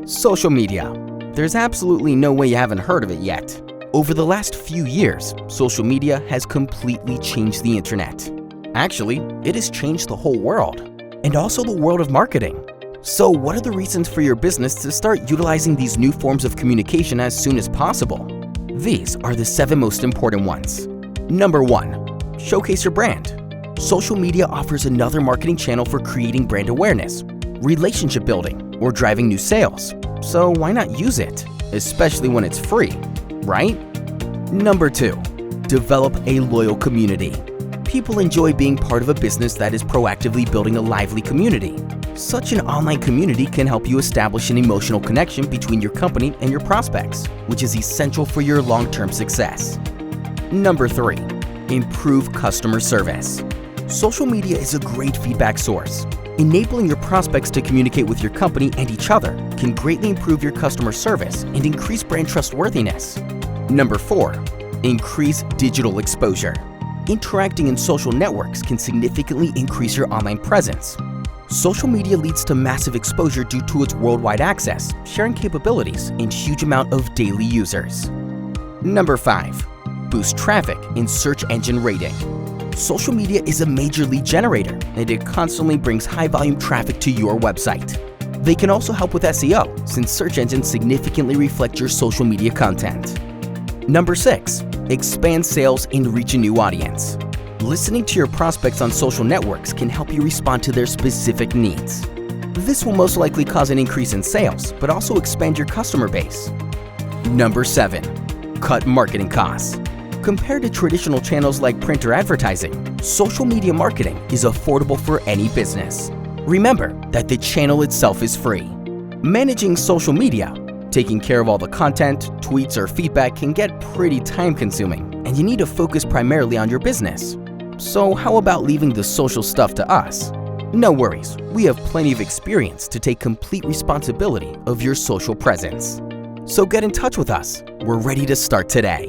Social media. There's absolutely no way you haven't heard of it yet. Over the last few years, social media has completely changed the internet. Actually, it has changed the whole world, and also the world of marketing. So what are the reasons for your business to start utilizing these new forms of communication as soon as possible? These are the 7 most important ones. Number 1. Showcase your brand. Social media offers another marketing channel for creating brand awareness, relationship building, or driving new sales. So why not use it, especially when it's free, right? Number 2. Develop a loyal community. People enjoy being part of a business that is proactively building a lively community. Such an online community can help you establish an emotional connection between your company and your prospects, which is essential for your long-term success. Number 3. Improve customer service. Social media is a great feedback source. Enabling your prospects to communicate with your company and each other can greatly improve your customer service and increase brand trustworthiness. Number 4. Increase digital exposure. Interacting in social networks can significantly increase your online presence. Social media leads to massive exposure due to its worldwide access, sharing capabilities, and huge amount of daily users. Number 5. Boost traffic in search engine rating. Social media is a major lead generator, and it constantly brings high-volume traffic to your website. They can also help with SEO, since search engines significantly reflect your social media content. Number 6. Expand sales and reach a new audience. Listening to your prospects on social networks can help you respond to their specific needs. This will most likely cause an increase in sales, but also expand your customer base. Number 7. Cut marketing costs. Compared to traditional channels like print or advertising, social media marketing is affordable for any business. Remember that the channel itself is free. Managing social media, taking care of all the content, tweets, or feedback can get pretty time-consuming, and you need to focus primarily on your business. So how about leaving the social stuff to us? No worries, we have plenty of experience to take complete responsibility of your social presence. So get in touch with us. We're ready to start today.